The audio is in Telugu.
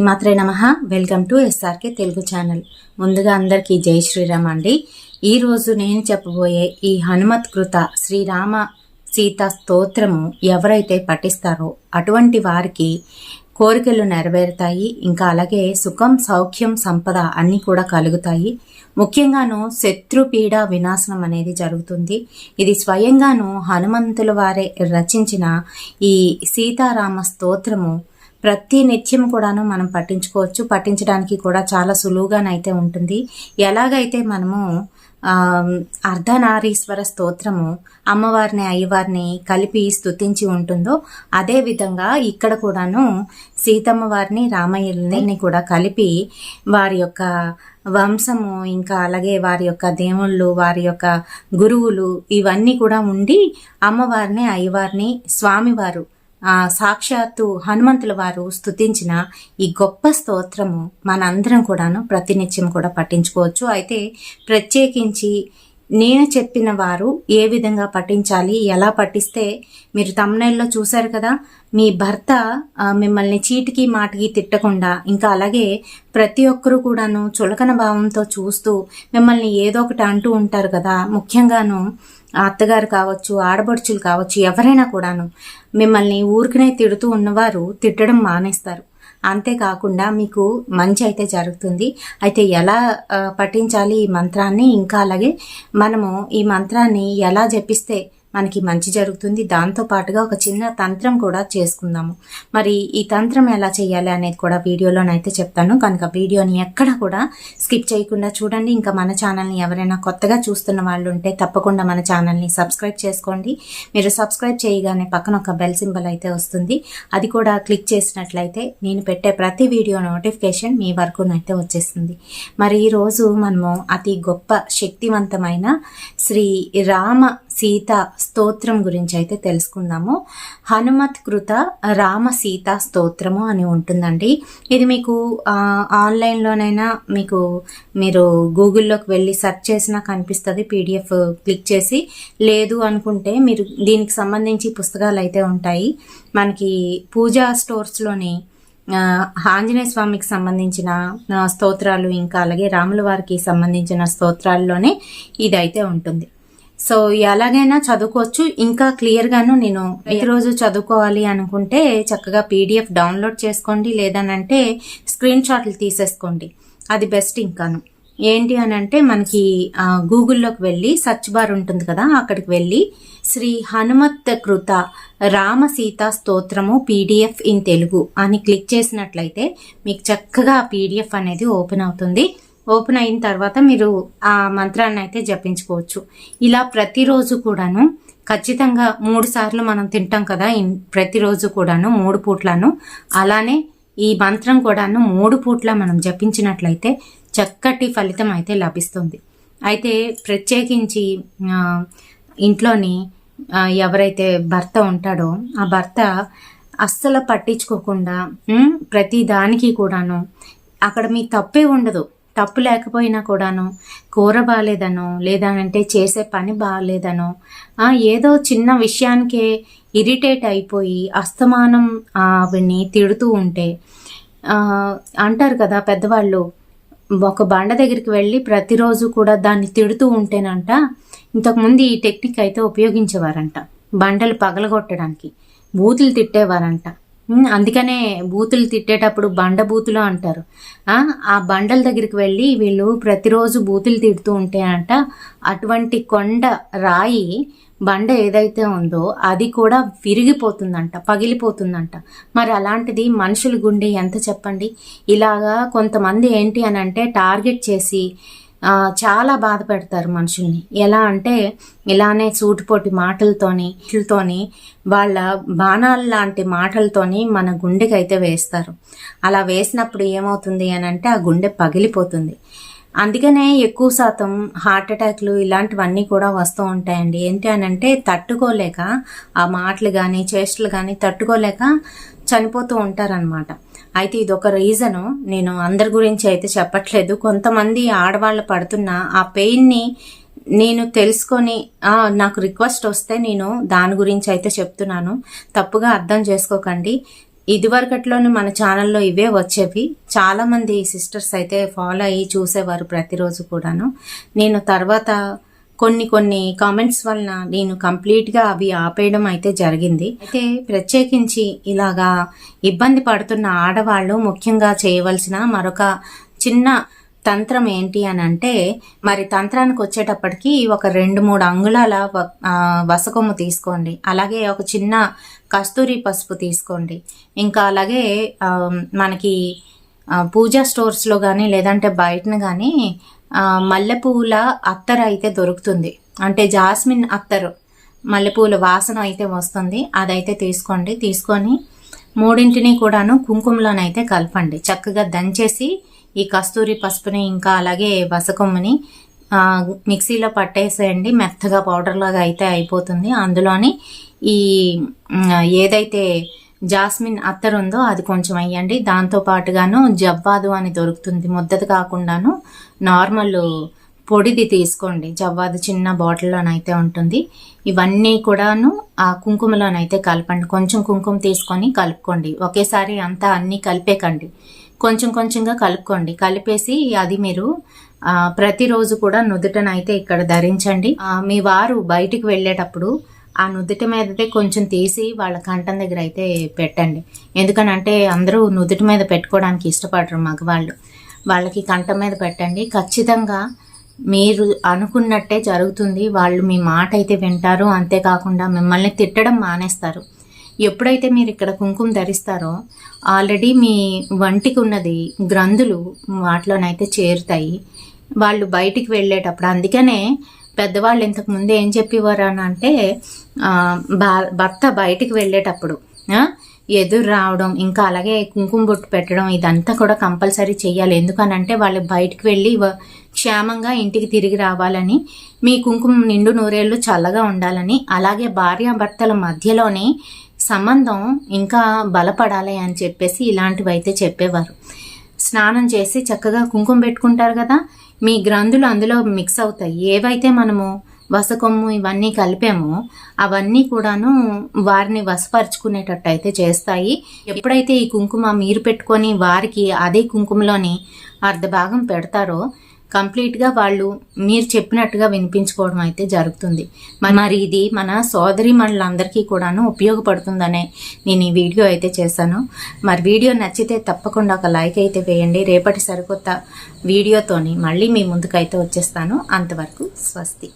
శ్రీమాత్రే నమః. Welcome to SRK Telugu channel. ముందుగా అందరికీ జై శ్రీరామ్ అండి. ఈరోజు నేను చెప్పబోయే ఈ హనుమత్ కృత శ్రీరామ సీత స్తోత్రము ఎవరైతే పఠిస్తారో అటువంటి వారికి కోరికలు నెరవేరుతాయి. ఇంకా అలాగే సుఖం, సౌఖ్యం, సంపద అన్నీ కూడా కలుగుతాయి. ముఖ్యంగాను శత్రుపీడ వినాశనం అనేది జరుగుతుంది. ఇది స్వయంగాను హనుమంతుల వారే రచించిన ఈ సీతారామ స్తోత్రము ప్రతి నిత్యం కూడాను మనం పఠించడానికి కూడా చాలా సులువుగానైతే ఉంటుంది. ఎలాగైతే మనము అర్ధనారీశ్వర స్తోత్రము అమ్మవారిని అయ్యవారిని కలిపి స్తుతించి ఉంటుందో అదే విధంగా ఇక్కడ కూడాను సీతమ్మ వారిని రామయ్యని కూడా కలిపి వారి యొక్క వంశము, ఇంకా అలాగే వారి యొక్క దేవుళ్ళు, వారి యొక్క గురువులు ఇవన్నీ కూడా ఉండి అమ్మవారిని అయ్యవారిని స్వామివారు సాక్షాత్తు హనుమంతుల వారు స్తుతించిన ఈ గొప్ప స్తోత్రము మనందరం కూడాను ప్రతినిత్యం కూడా పఠించుకోవచ్చు. అయితే ప్రత్యేకించి నేను చెప్పిన వారు ఏ విధంగా పఠించాలి, ఎలా పఠిస్తే మీరు తమ్నైల్లో చూశారు కదా, మీ భర్త మిమ్మల్ని చీటికి మాటికి తిట్టకుండా, ఇంకా అలాగే ప్రతి ఒక్కరూ కూడాను చులకన భావంతో చూస్తూ మిమ్మల్ని ఏదో ఒకటి అంటూ ఉంటారు కదా. ముఖ్యంగాను అత్తగారు కావచ్చు, ఆడబడుచులు కావచ్చు, ఎవరైనా కూడాను మిమ్మల్ని ఊరికనే తిడుతూ ఉన్నవారు తిట్టడం మానేస్తారు. అంతేకాకుండా మీకు మంచి అయితే జరుగుతుంది. అయితే ఎలా పఠించాలి ఈ మంత్రాన్ని, ఇంకా అలాగే మనము ఈ మంత్రాన్ని ఎలా జపిస్తే మనకి మంచి జరుగుతుంది, దాంతో పాటుగా ఒక చిన్న తంత్రం కూడా చేసుకుందాము. మరి ఈ తంత్రం ఎలా చేయాలి అనేది కూడా వీడియోలోనైతే చెప్తాను. కనుక వీడియోని ఎక్కడ కూడా స్కిప్ చేయకుండా చూడండి. ఇంకా మన ఛానల్ని ఎవరైనా కొత్తగా చూస్తున్న వాళ్ళు ఉంటే తప్పకుండా మన ఛానల్ని సబ్స్క్రైబ్ చేసుకోండి. మీరు సబ్స్క్రైబ్ చేయగానే పక్కన ఒక బెల్ సింబల్ అయితే వస్తుంది. అది కూడా క్లిక్ చేసినట్లయితే నేను పెట్టే ప్రతి వీడియో నోటిఫికేషన్ మీ వరకునైతే వచ్చేస్తుంది. మరి ఈరోజు మనము అతి గొప్ప శక్తివంతమైన శ్రీ రామ సీత స్తోత్రం గురించి అయితే తెలుసుకుందాము. హనుమత్ కృత రామ సీత స్తోత్రము అని ఉంటుందండి. ఇది మీకు ఆన్లైన్లోనైనా మీరు గూగుల్లోకి వెళ్ళి సెర్చ్ చేసినా కనిపిస్తుంది. PDF క్లిక్ చేసి, లేదు అనుకుంటే మీరు దీనికి సంబంధించి పుస్తకాలు అయితే ఉంటాయి. మనకి పూజా స్టోర్స్లోని ఆంజనేయ స్వామికి సంబంధించిన స్తోత్రాలు, ఇంకా అలాగే రాముల వారికి సంబంధించిన స్తోత్రాల్లోనే ఇదైతే ఉంటుంది. సో ఎలాగైనా చదువుకోవచ్చు. ఇంకా క్లియర్గాను నేను ప్రతిరోజు చదువుకోవాలి అనుకుంటే చక్కగా PDF డౌన్లోడ్ చేసుకోండి, లేదనంటే స్క్రీన్ షాట్లు తీసేసుకోండి, అది బెస్ట్. ఇంకాను ఏంటి అని అంటే మనకి గూగుల్లోకి వెళ్ళి సర్చ్ బార్ ఉంటుంది కదా, అక్కడికి వెళ్ళి శ్రీ హనుమత్ కృత రామ సీతా స్తోత్రము PDF ఇన్ తెలుగు అని క్లిక్ చేసినట్లయితే మీకు చక్కగా ఆ PDF అనేది ఓపెన్ అవుతుంది. ఓపెన్ అయిన తర్వాత మీరు ఆ మంత్రాన్ని అయితే జపించుకోవచ్చు. ఇలా ప్రతిరోజు కూడాను ఖచ్చితంగా 3 సార్లు మనం తింటాం కదా ప్రతిరోజు కూడాను 3 పూట్లను, అలానే ఈ మంత్రం కూడాను 3 పూట్ల మనం జపించినట్లయితే చక్కటి ఫలితం అయితే లభిస్తుంది. అయితే ప్రత్యేకించి ఇంట్లోని ఎవరైతే భర్త ఉంటాడో ఆ భర్త అస్సలు పట్టించుకోకుండా ప్రతి దానికి కూడాను అక్కడ మీ తప్పే ఉండదు, తప్పు లేకపోయినా కూడాను కూర బాగాలేదనో, లేదనంటే చేసే పని బాగాలేదనో, ఏదో చిన్న విషయానికే ఇరిటేట్ అయిపోయి అస్తమానం ఆవిడ్ని తిడుతూ ఉంటే, అంటారు కదా పెద్దవాళ్ళు, ఒక బండ దగ్గరికి వెళ్ళి ప్రతిరోజు కూడా దాన్ని తిడుతూ ఉంటేనంట, ఇంతకుముందు ఈ టెక్నిక్ అయితే ఉపయోగించేవారంట. బండలు పగలగొట్టడానికి బూతులు తిట్టేవారంట. అందుకనే బూతులు తిట్టేటప్పుడు బండ బూతులు అంటారు. ఆ బండల దగ్గరికి వెళ్ళి వీళ్ళు ప్రతిరోజు బూతులు తిడుతూ ఉంటే అంట, అటువంటి కొండ రాయి బండ ఏదైతే ఉందో అది కూడా విరిగిపోతుందంట, పగిలిపోతుందంట. మరి అలాంటిది మనుషుల గుండె ఎంత చెప్పండి. ఇలాగా కొంతమంది ఏంటి అని అంటే టార్గెట్ చేసి చాలా బాధ పెడతారు మనుషుల్ని. ఎలా అంటే ఇలానే సూటిపోటి మాటలతోని వాళ్ళ బాణాల లాంటి మాటలతోని మన గుండెకి అయితే వేస్తారు. అలా వేసినప్పుడు ఏమవుతుంది అని అంటే ఆ గుండె పగిలిపోతుంది. అందుకనే ఎక్కువ శాతం హార్ట్ అటాక్లు ఇలాంటివన్నీ కూడా వస్తూ ఉంటాయండి. ఏంటి అని అంటే తట్టుకోలేక ఆ మాటలు కానీ చేష్టలు కానీ తట్టుకోలేక చనిపోతూ ఉంటారనమాట. అయితే ఇదొక రీజను. నేను అందరి గురించి అయితే చెప్పట్లేదు. కొంతమంది ఆడవాళ్ళు పడుతున్న ఆ పెయిన్ని నేను తెలుసుకొని నాకు రిక్వెస్ట్ వస్తే నేను దాని గురించి అయితే చెప్తున్నాను. తప్పుగా అర్థం చేసుకోకండి. ఇదివరకట్లోనే మన ఛానల్లో ఇవే వచ్చేవి. చాలామంది సిస్టర్స్ అయితే ఫాలో అయ్యి చూసేవారు ప్రతిరోజు కూడాను. నేను తర్వాత కొన్ని కామెంట్స్ వలన నేను కంప్లీట్గా అవి ఆపేయడం అయితే జరిగింది. అయితే ప్రత్యేకించి ఇలాగా ఇబ్బంది పడుతున్న ఆడవాళ్ళు ముఖ్యంగా చేయవలసిన మరొక చిన్న తంత్రం ఏంటి అని అంటే, మరి తంత్రానికి వచ్చేటప్పటికి ఒక 2-3 అంగుళాల వసకొమ్ము తీసుకోండి. అలాగే ఒక చిన్న కస్తూరి పసుపు తీసుకోండి. ఇంకా అలాగే మనకి పూజా స్టోర్స్లో కానీ లేదంటే బయటను కానీ మల్లెపూల అత్తరు అయితే దొరుకుతుంది. అంటే జాస్మిన్ అత్తరు, మల్లెపూల వాసన అయితే వస్తుంది. అదైతే తీసుకోండి. తీసుకొని 3 కూడాను కుంకుమలోనైతే కలపండి. చక్కగా దంచేసి ఈ కస్తూరి పసుపుని ఇంకా అలాగే వసకొమ్ముని మిక్సీలో పట్టేసేయండి. మెత్తగా పౌడర్ లాగా అయితే అయిపోతుంది. అందులోని ఈ ఏదైతే జాస్మిన్ అత్తరు ఉందో అది కొంచెం వేయండి. దాంతో పాటుగాను జవ్వాదు అని దొరుకుతుంది, ముద్దది కాకుండాను నార్మల్ పొడిది తీసుకోండి. జవ్వాదు చిన్న బాటిల్లోనైతే ఉంటుంది. ఇవన్నీ కూడాను ఆ కుంకుమలోనైతే కలపండి. కొంచెం కుంకుమ తీసుకొని కలుపుకోండి. ఒకేసారి అంతా అన్నీ కలిపేకండి. కొంచెం కొంచెంగా కలుపుకోండి. కలిపేసి అది మీరు ప్రతిరోజు కూడా నుదుటనైతే ఇక్కడ ధరించండి. మీ వారు బయటికి వెళ్ళేటప్పుడు ఆ నుదుటి మీదతే కొంచెం తీసి వాళ్ళ కంఠం దగ్గర అయితే పెట్టండి. ఎందుకనంటే అందరూ నుదుటి మీద పెట్టుకోవడానికి ఇష్టపడరు మగవాళ్ళు. వాళ్ళకి కంఠం మీద పెట్టండి. ఖచ్చితంగా మీరు అనుకున్నట్టే జరుగుతుంది. వాళ్ళు మీ మాట అయితే వింటారు. అంతేకాకుండా మిమ్మల్ని తిట్టడం మానేస్తారు. ఎప్పుడైతే మీరు ఇక్కడ కుంకుమ ధరిస్తారో ఆల్రెడీ మీ వంటికి ఉన్నది గ్రంథులు వాటిలోనైతే చేరుతాయి. వాళ్ళు బయటికి వెళ్ళేటప్పుడు, అందుకనే పెద్దవాళ్ళు ఇంతకు ముందు ఏం చెప్పేవారు అని అంటే, భర్త బయటికి వెళ్ళేటప్పుడు ఎదురు రావడం, ఇంకా అలాగే కుంకుమ బొట్టు పెట్టడం, ఇదంతా కూడా కంపల్సరీ చెయ్యాలి. ఎందుకనంటే వాళ్ళు బయటికి వెళ్ళి క్షేమంగా ఇంటికి తిరిగి రావాలని, మీ కుంకుమ నిండు నూరేళ్ళు చల్లగా ఉండాలని, అలాగే భార్యాభర్తల మధ్యలోనే సంబంధం ఇంకా బలపడాలి అని చెప్పేసి ఇలాంటివి అయితే చెప్పేవారు. స్నానం చేసి చక్కగా కుంకుమ పెట్టుకుంటారు కదా, మీ గ్రంథులు అందులో మిక్స్ అవుతాయి. ఏవైతే మనము వసకొమ్ము ఇవన్నీ కలిపామో అవన్నీ కూడాను వారిని వశపరుచుకునేటట్టు అయితే చేస్తాయి. ఎప్పుడైతే ఈ కుంకుమ మీరు పెట్టుకొని వారికి అదే కుంకుమలోని అర్ధభాగం పెడతారో కంప్లీట్గా వాళ్ళు మీరు చెప్పినట్టుగా వినిపించుకోవడం అయితే జరుగుతుంది. మరి ఇది మన సోదరి మనులందరికీ కూడాను ఉపయోగపడుతుందనే నేను ఈ వీడియో అయితే చేశాను. మరి వీడియో నచ్చితే తప్పకుండా ఒక లైక్ అయితే వేయండి. రేపటి సరికొత్త వీడియోతోని మళ్ళీ మీ ముందుకైతే వచ్చేస్తాను. అంతవరకు స్వస్తి.